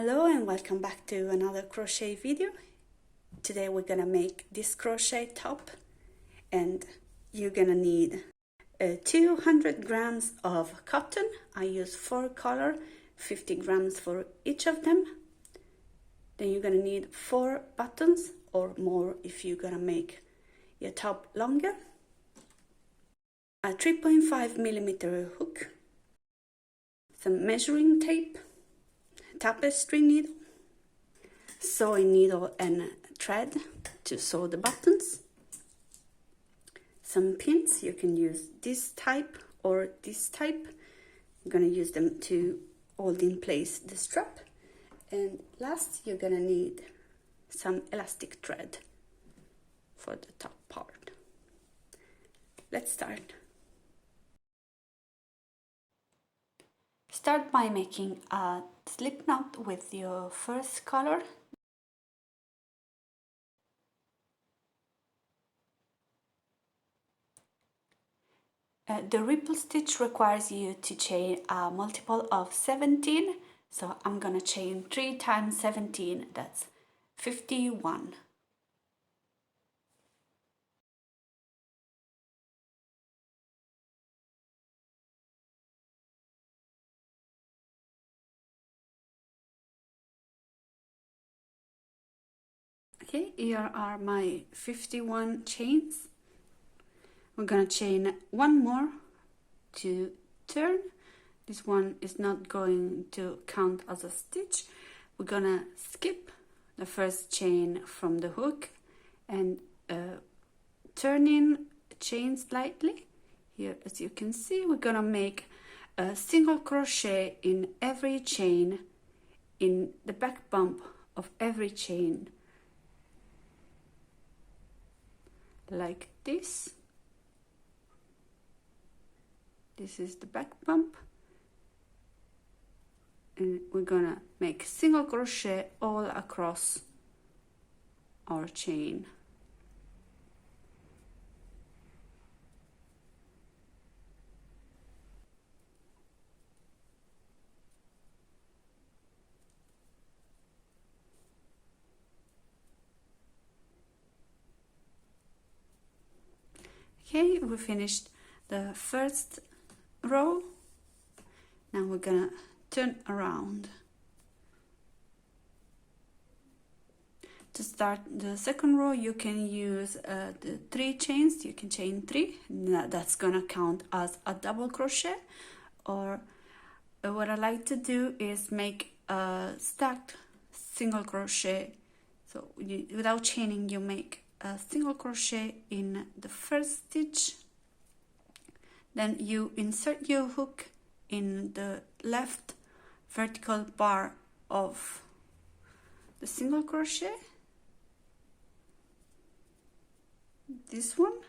Hello and welcome back to another crochet video. Today we're gonna make this crochet top and you're gonna need 200 grams of cotton. I use 4 color, 50 grams for each of them. Then you're gonna need 4 buttons or more if you're gonna make your top longer. A 3.5 millimeter hook, some measuring tape, tapestry needle, sewing needle and thread to sew the buttons, some pins. You can use this type or this type. I'm gonna use them to hold in place the strap. And last, you're gonna need some elastic thread for the top part. Let's start. Start by making a slip knot with your first color. The ripple stitch requires you to chain a multiple of 17, so I'm gonna chain 3 times 17, that's 51. Okay, here are my 51 chains. We're gonna chain one more to turn. This one is not going to count as a stitch. We're gonna skip the first chain from the hook and turn in chain slightly. Here, as you can see, we're gonna make a single crochet in every chain, in the back bump of every chain, like this. This is the back bump, and we're gonna make single crochet all across our chain. Okay, we finished the first row. Now we're gonna turn around. To start the second row, you can use the 3 chains. You can chain 3. That's gonna count as a double crochet. Or what I like to do is make a stacked single crochet. So without chaining, you make a single crochet in the first stitch. Then you insert your hook in the left vertical bar of the single crochet, this one,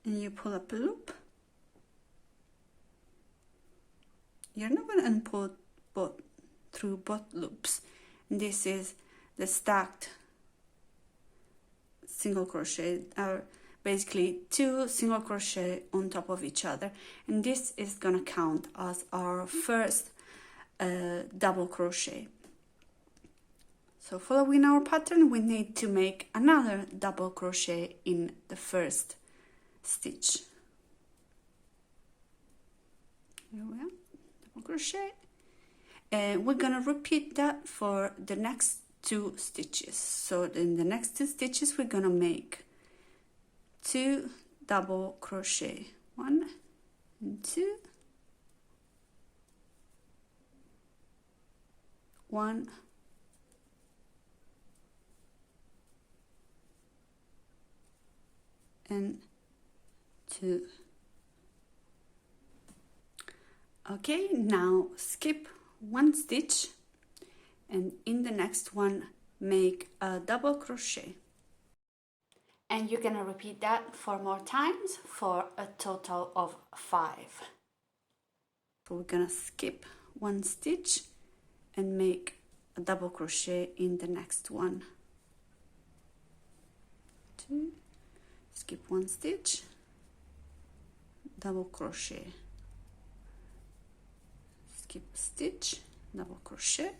and you pull up a loop. You're not going to unpull through both loops. This is the stacked single crochet, are basically 2 single crochet on top of each other, and this is gonna count as our first double crochet. So following our pattern, we need to make another double crochet in the first stitch. Here we are, double crochet, and we're gonna repeat that for the next 2 stitches. So in the next 2 stitches, we're gonna make 2 double crochet, 1 and 2, 1 and 2. Okay, now skip 1 stitch, and in the next one make a double crochet, and you're gonna repeat that 4 more times for a total of 5. So we're gonna skip 1 stitch and make a double crochet in the next one. 2, skip 1 stitch, double crochet, skip a stitch, double crochet,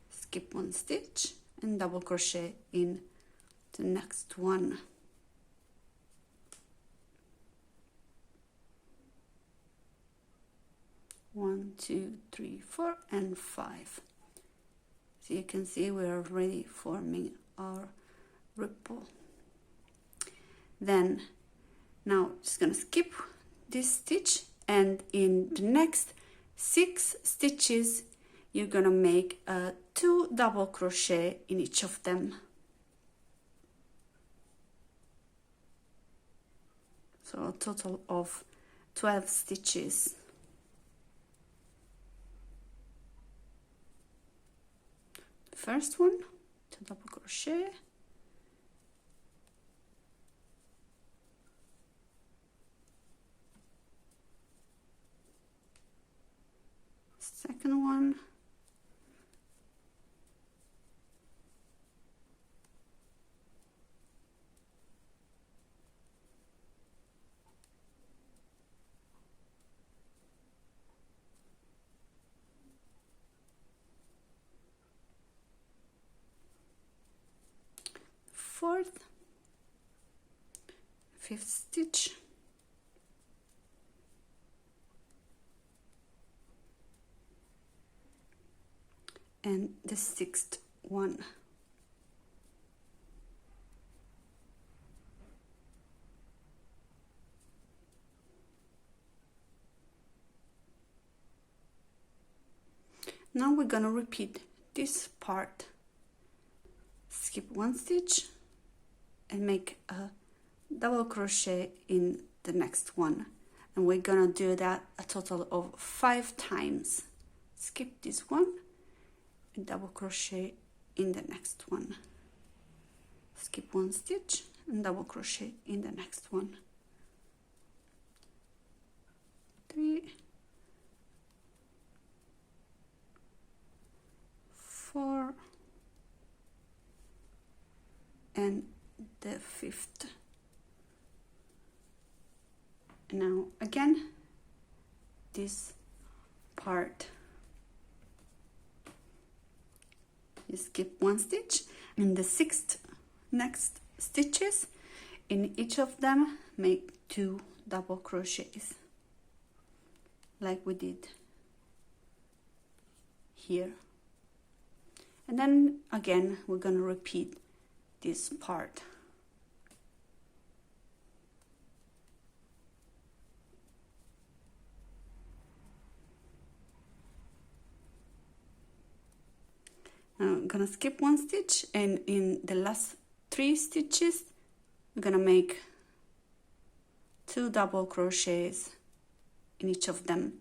skip one stitch and double crochet in the next one. One, two, three, four, and 5. So you can see we're already forming our ripple. Then now just gonna skip this stitch, and in the next 6 stitches you're gonna make 2 double crochet in each of them. So a total of 12 stitches. The first one, 2 double crochet, second one, fourth, 5th stitch, and the 6th one. Now we're gonna repeat this part. Skip one stitch and make a double crochet in the next one, and we're gonna do that a total of 5 times. Skip this one and double crochet in the next one, skip one stitch and double crochet in the next one. 3, 4, and the 5th. Now again this part, you skip one stitch, and the 6th next stitches, in each of them make 2 double crochets like we did here, and then again we're gonna repeat this part. Now I'm gonna skip one stitch, and in the last 3 stitches I'm gonna make 2 double crochets in each of them.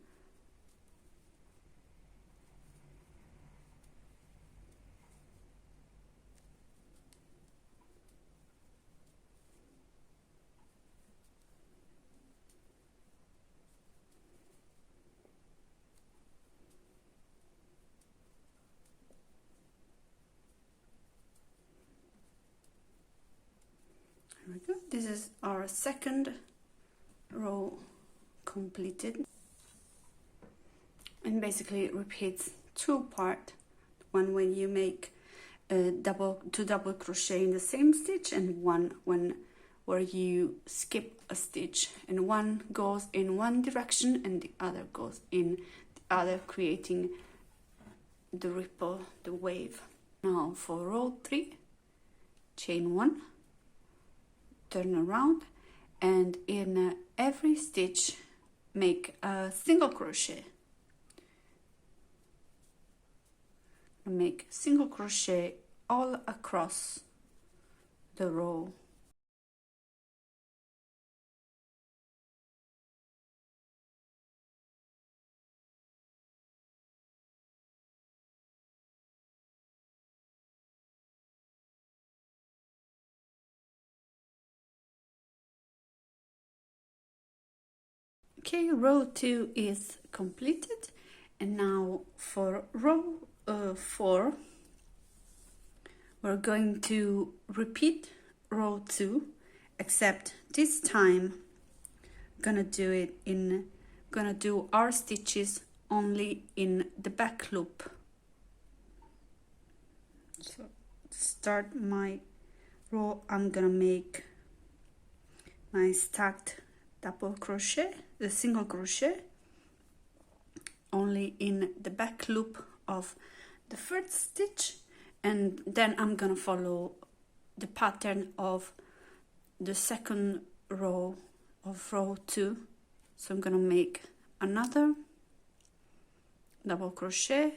There we go. This is our second row completed, and basically it repeats 2 parts. One when you make 2 double crochet in the same stitch, and one where you skip a stitch, and one goes in one direction and the other goes in the other, creating the ripple, the wave. Now for row 3, chain 1, turn around, and in every stitch make a single crochet. Make single crochet all across the row. Okay, row 2 is completed, and now for row 4 we're going to repeat row 2, except this time I'm gonna do it in gonna do our stitches only in the back loop. So to start my row, I'm gonna make my stacked double crochet, the single crochet, only in the back loop of the first stitch, and then I'm gonna follow the pattern of the second row of row 2. So I'm gonna make another double crochet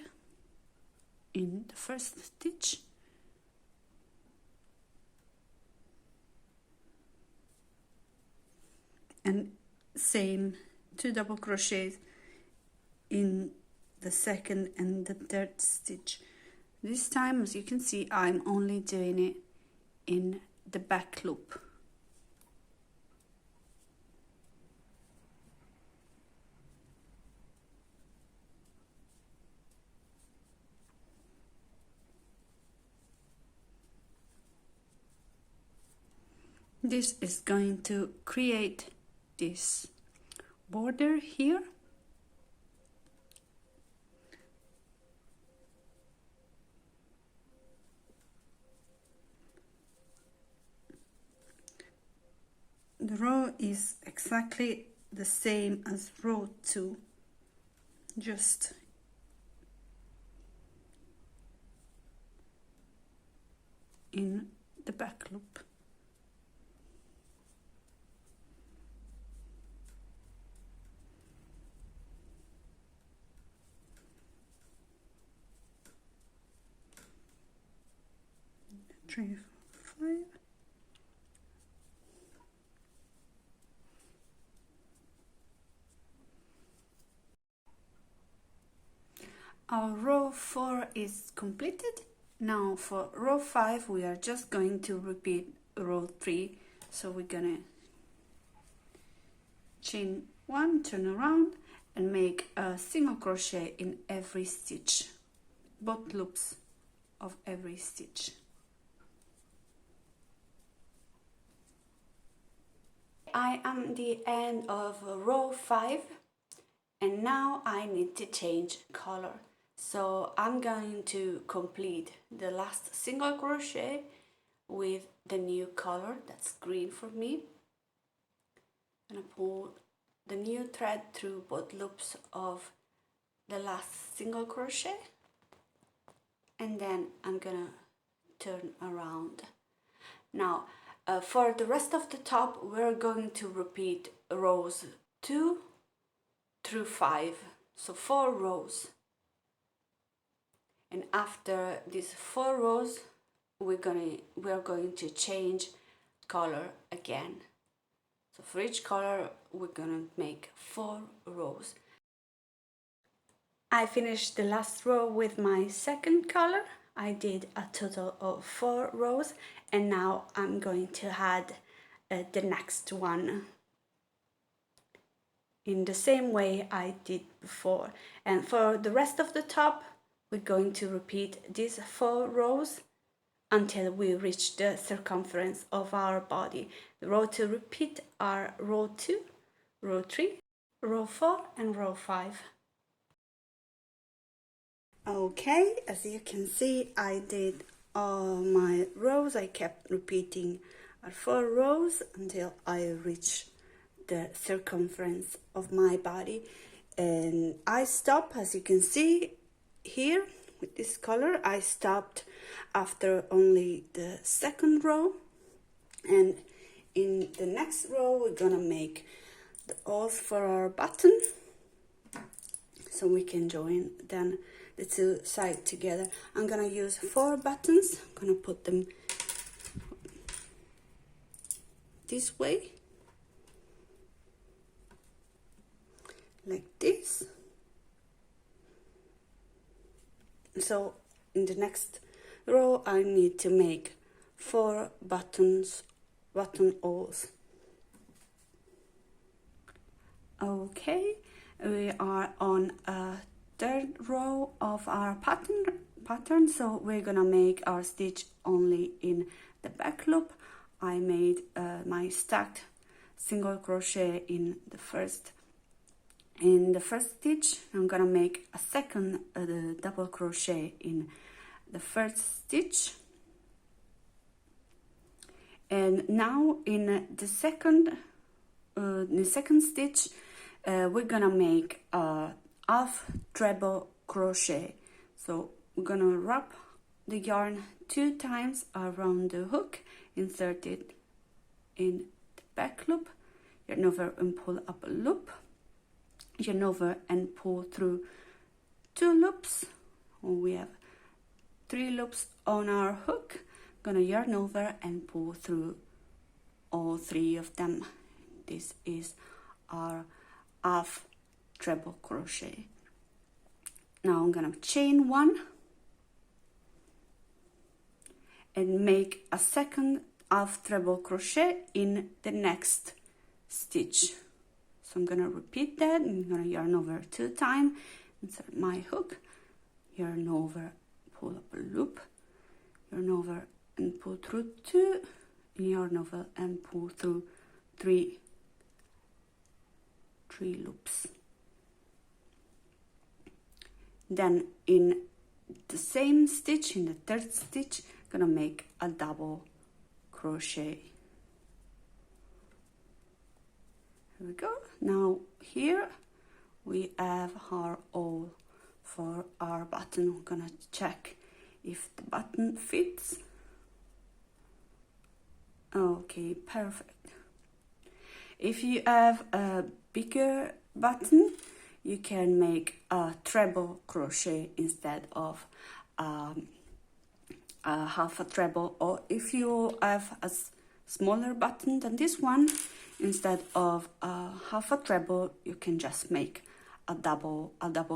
in the first stitch, and same 2 double crochets in the second and the third stitch. This time, as you can see, I'm only doing it in the back loop. This is going to create this border here. The row is exactly the same as row 2, just in the back loop. Three, 4, 5. Our row 4 is completed. Now for row 5 we are just going to repeat row 3. So we're gonna chain 1, turn around, and make a single crochet in every stitch, both loops of every stitch. I am at the end of row 5, and now I need to change color. So I'm going to complete the last single crochet with the new color, that's green for me. I'm gonna pull the new thread through both loops of the last single crochet, and then I'm gonna turn around. Now for the rest of the top we're going to repeat rows 2 through 5, so 4 rows. And after these 4 rows we're going to change color again. So for each color we're gonna make 4 rows. I finished the last row with my second color. I did a total of 4 rows, and now I'm going to add the next one in the same way I did before. And for the rest of the top we're going to repeat these 4 rows until we reach the circumference of our body. The row to repeat are row 2, row 3, row 4 and row 5. Okay, as you can see, I did all my rows. I kept repeating our 4 rows until I reach the circumference of my body, and I stop, as you can see here with this color. I stopped after only the second row, and in the next row we're gonna make the holes for our button so we can join then the 2 sides together. I'm gonna use 4 buttons. I'm gonna put them this way, like this. So in the next row I need to make 4 button holes. Okay, we are on a 3rd row of our pattern, so we're gonna make our stitch only in the back loop. I made my stacked single crochet in the first in the first stitch I'm gonna make a second double crochet in the first stitch, and now in the second stitch we're gonna make a half treble crochet. So we're gonna wrap the yarn 2 times around the hook, insert it in the back loop, yarn over and pull up a loop, yarn over and pull through 2 loops. We have 3 loops on our hook. Gonna yarn over and pull through all 3 of them. This is our half treble crochet. Now I'm gonna chain 1 and make a second half treble crochet in the next stitch. So I'm gonna repeat that. I'm gonna yarn over 2 times, insert my hook, yarn over, pull up a loop, yarn over and pull through 2, yarn over and pull through 3 loops. Then in the same stitch, in the third stitch, gonna make a double crochet. Here we go. Now here we have our hole for our button. We're gonna check if the button fits. Okay, perfect. If you have a bigger button, you can make a treble crochet instead of a half a treble, or if you have a smaller button than this one, instead of a half a treble, you can just make a double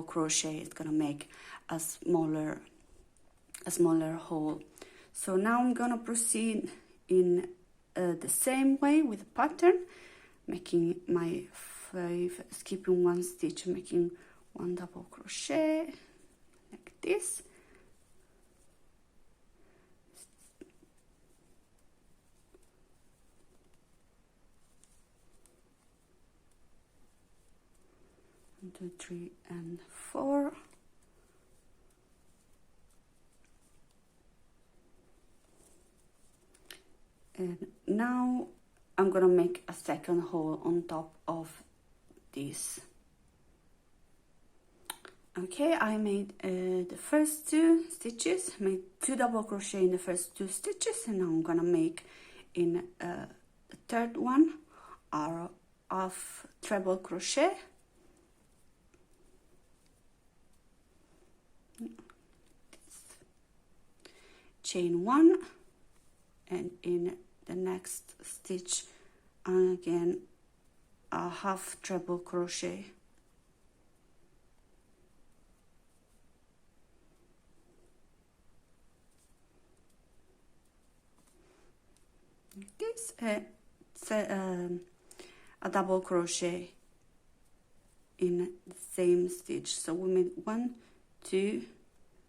crochet. It's gonna make a smaller hole. So now I'm gonna proceed in the same way with the pattern, making my 5, skipping 1 stitch, making 1 double crochet like this. One, 2, 3, and 4. And now I'm gonna make a second hole on top of this. Okay, I made the first 2 stitches, made 2 double crochet in the first 2 stitches, and now I'm gonna make in the third one our half treble crochet. Chain 1, and in the next stitch again a half treble crochet. This a double crochet in the same stitch. So we made 1, 2,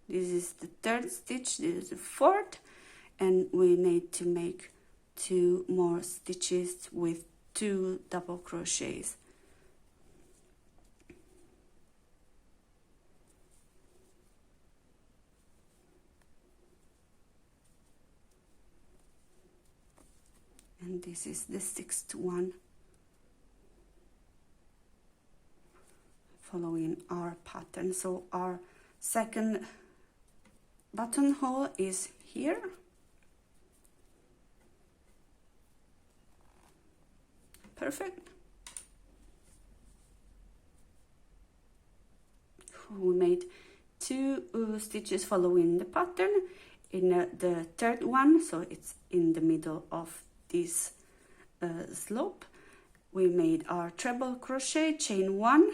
this is the third stitch, this is the fourth, and we need to make 2 more stitches with 2 double crochets. And this is the 6th one, following our pattern. So our second buttonhole is here. Perfect. We made 2 stitches following the pattern in the third one, so it's in the middle of this slope. We made our treble crochet, chain 1,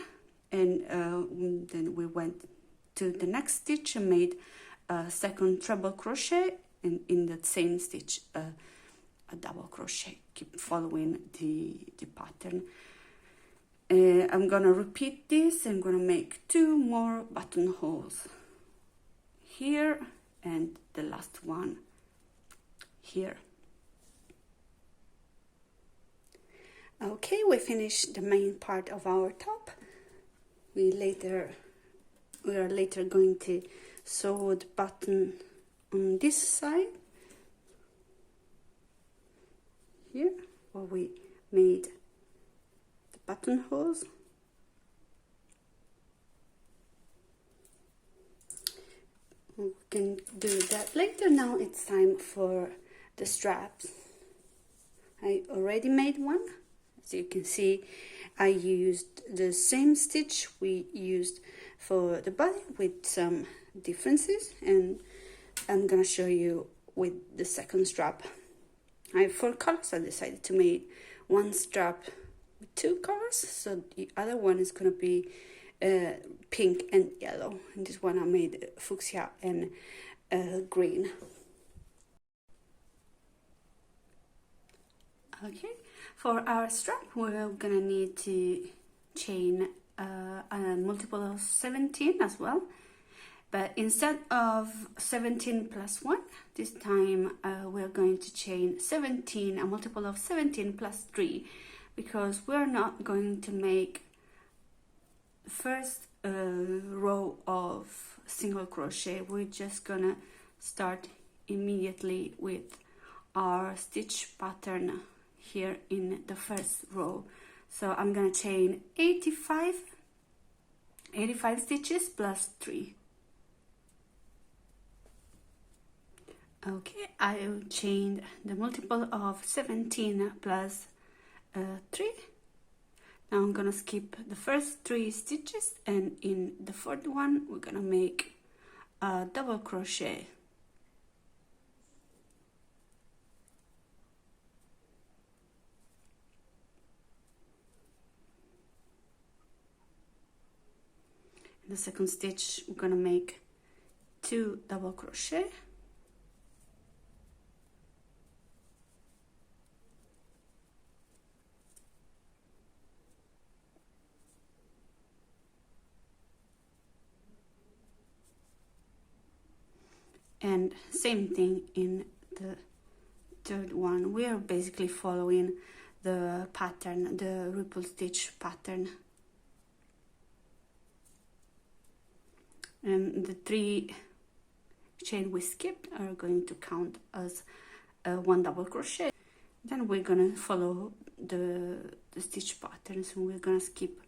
and then we went to the next stitch and made a second treble crochet, and in that same stitch a double crochet. Keep following the pattern. I'm gonna repeat this. I'm gonna make 2 more buttonholes here and the last one here. Okay, we finished the main part of our top. we are later going to sew the button on this side here, where we made the buttonholes. We can do that later. Now it's time for the straps. I already made one. As you can see, I used the same stitch we used for the body with some differences, and I'm gonna show you with the second strap. I have 4 colors. I decided to make one strap with 2 colors, so the other one is gonna be pink and yellow, and this one I made fuchsia and green. Okay, for our strap we're gonna need to chain a multiple of 17 as well, but instead of 17 plus 1, this time we're going to chain 17, a multiple of 17 plus 3, because we're not going to make the first row of single crochet. We're just gonna start immediately with our stitch pattern here in the first row. So I'm gonna chain 85 stitches plus 3. Okay, I chained the multiple of 17 plus 3. Now I'm gonna skip the first 3 stitches, and in the 4th one we're gonna make a double crochet. In the second stitch we're gonna make 2 double crochet. And same thing in the 3rd one. We are basically following the pattern, the ripple stitch pattern. And the 3 chain we skipped are going to count as 1 double crochet. Then we're gonna follow the stitch pattern. So we're gonna skip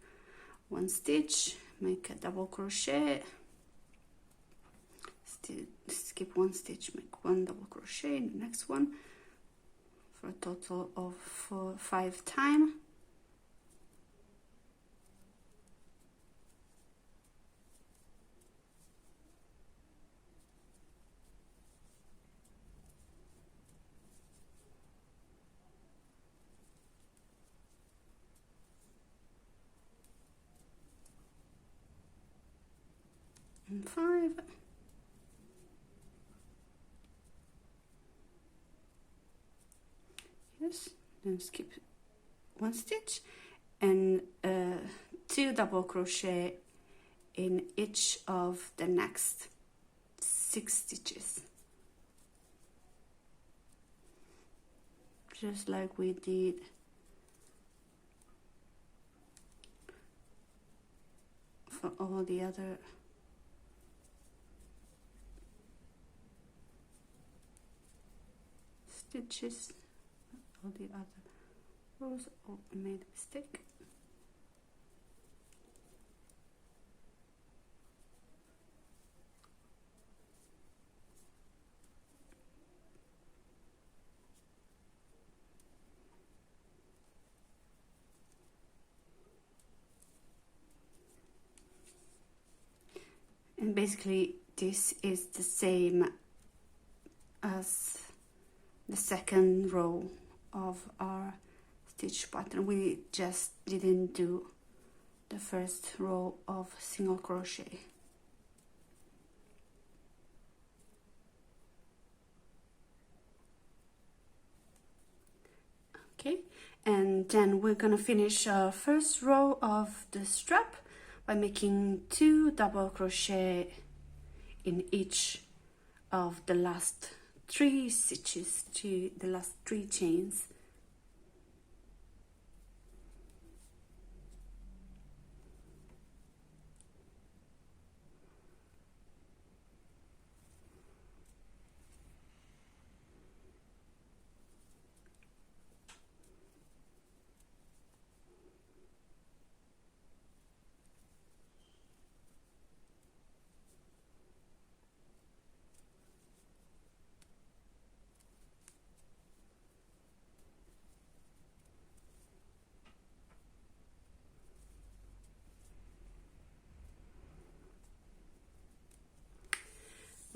1 stitch, make a double crochet, skip 1 stitch, make 1 double crochet in the next one, for a total of 5 times. And 5. Yes, then skip 1 stitch and 2 double crochet in each of the next 6 stitches, just like we did for all the other stitches, all the other rows. Oh, I made a mistake. And basically this is the same as the second row of our stitch pattern. We just didn't do the first row of single crochet. Okay, and then we're gonna finish our first row of the strap by making 2 double crochet in each of the last 3 stitches, to the last 3 chains.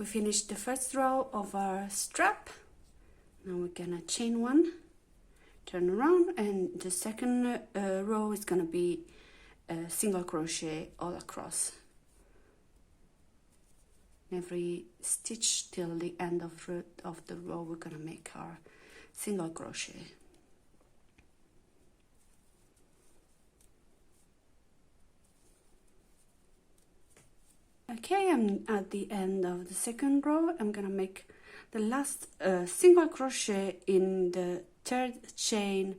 We finished the first row of our strap. Now we're gonna chain one, turn around, and the second row is gonna be a single crochet all across. Every stitch till the end of the row, we're gonna make our single crochet. Okay, I'm at the end of the second row. I'm gonna make the last single crochet in the third chain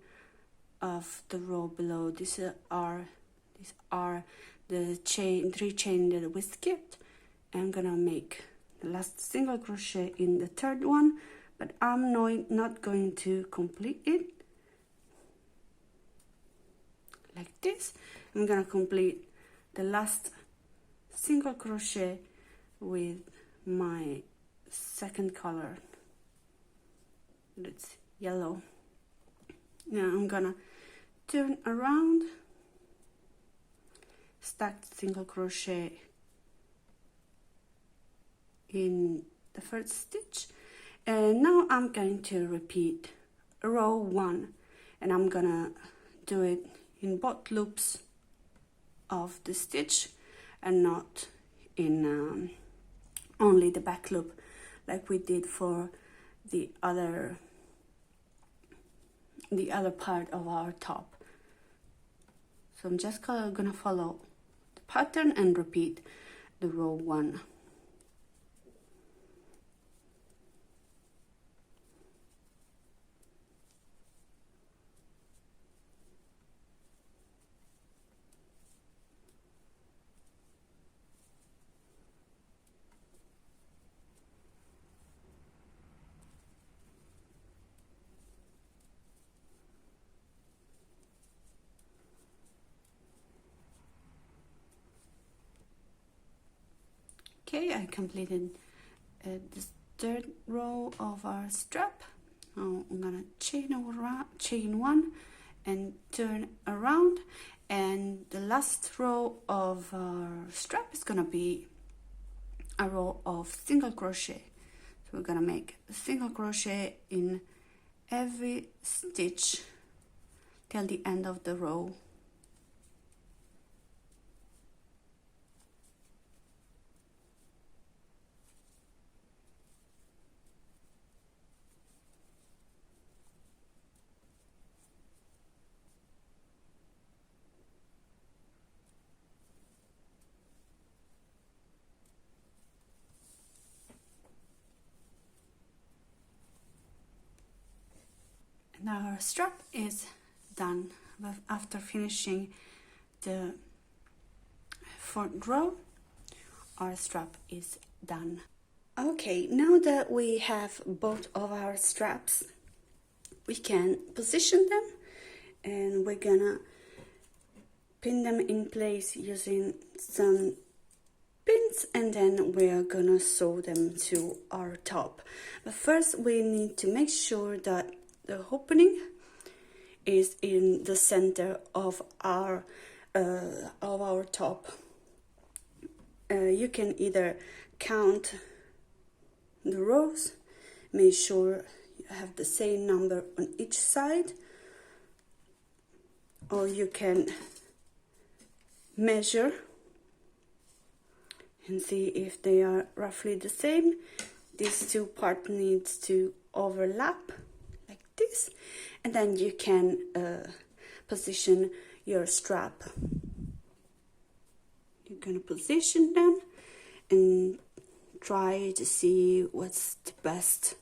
of the row below. These are the three chains that we skipped. I'm gonna make the last single crochet in the third one, but I'm not going to complete it like this. I'm gonna complete the last single crochet with my second color. It's yellow. Now I'm gonna turn around, stacked single crochet in the first stitch, and now I'm going to repeat row 1, and I'm gonna do it in both loops of the stitch and not in only the back loop like we did for the other part of our top. So I'm just gonna follow the pattern and repeat the row 1. Okay, I completed the third row of our strap. Now I'm gonna chain one and turn around, and the last row of our strap is gonna be a row of single crochet. So we're gonna make a single crochet in every stitch till the end of the row. Now our strap is done. After finishing the fourth row, our strap is done. Okay, now that we have both of our straps, we can position them, and we're gonna pin them in place using some pins, and then we're gonna sew them to our top. But first we need to make sure that the opening is in the center of our top. You can either count the rows, make sure you have the same number on each side, or you can measure and see if they are roughly the same. These two parts needs to overlap like this, and then you can position your strap. You're gonna position them and try to see what's the best.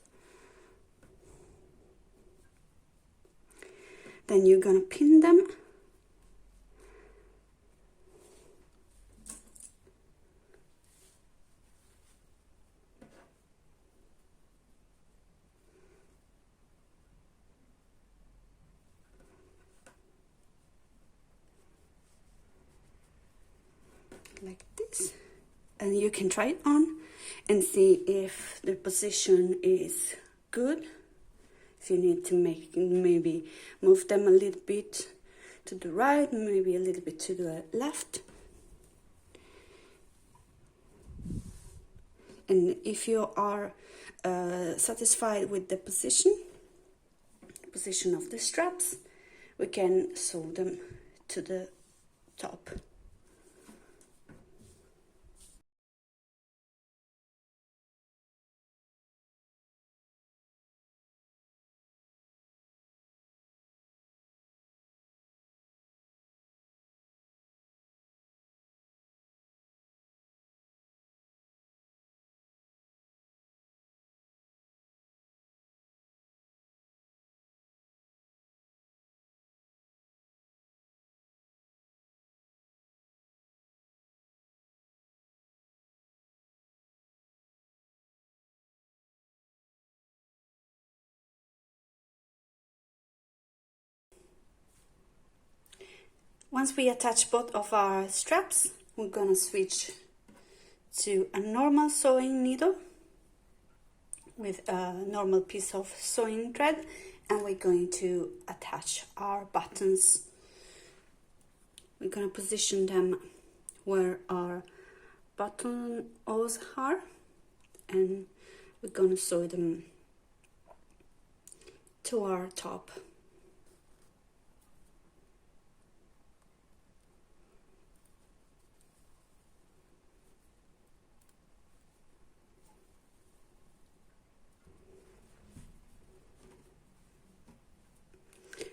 Then you're gonna pin them. Like this, and you can try it on and see if the position is good. If you need to maybe move them a little bit to the right, maybe a little bit to the left. And if you are satisfied with the position of the straps, we can sew them to the top. Once we attach both of our straps, we're gonna switch to a normal sewing needle with a normal piece of sewing thread, and we're going to attach our buttons. We're gonna position them where our buttonholes are, and we're gonna sew them to our top.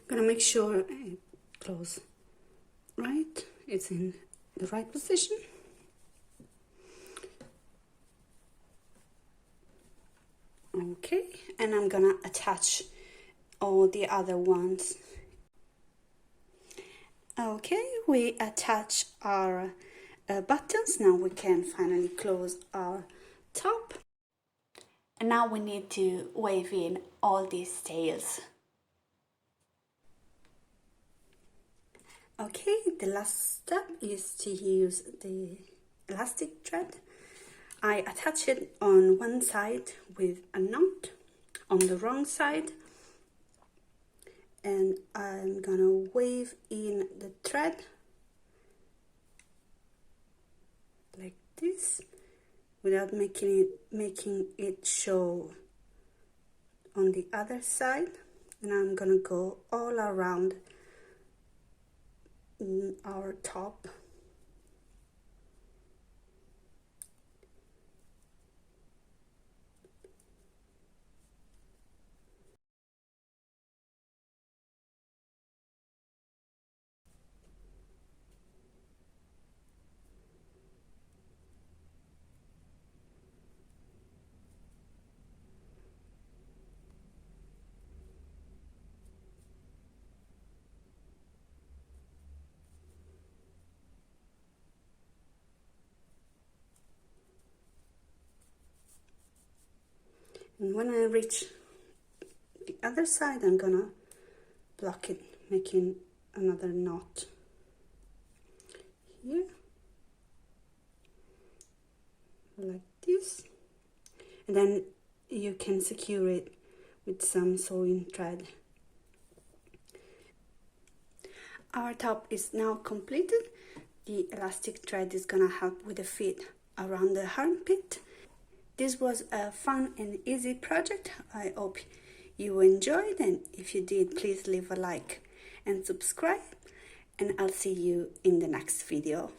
Gonna make sure it close right, it's in the right position. Okay, and I'm gonna attach all the other ones. Okay, we attach our buttons. Now we can finally close our top. And now we need to weave in all these tails. Okay, the last step is to use the elastic thread. I attach it on one side with a knot on the wrong side, and I'm gonna weave in the thread like this without making it show on the other side, and I'm gonna go all around our top. And when I reach the other side, I'm gonna block it, making another knot here, like this. And then you can secure it with some sewing thread. Our top is now completed. The elastic thread is gonna help with the fit around the armpit. This was a fun and easy project. I hope you enjoyed, and if you did, please leave a like and subscribe, and I'll see you in the next video.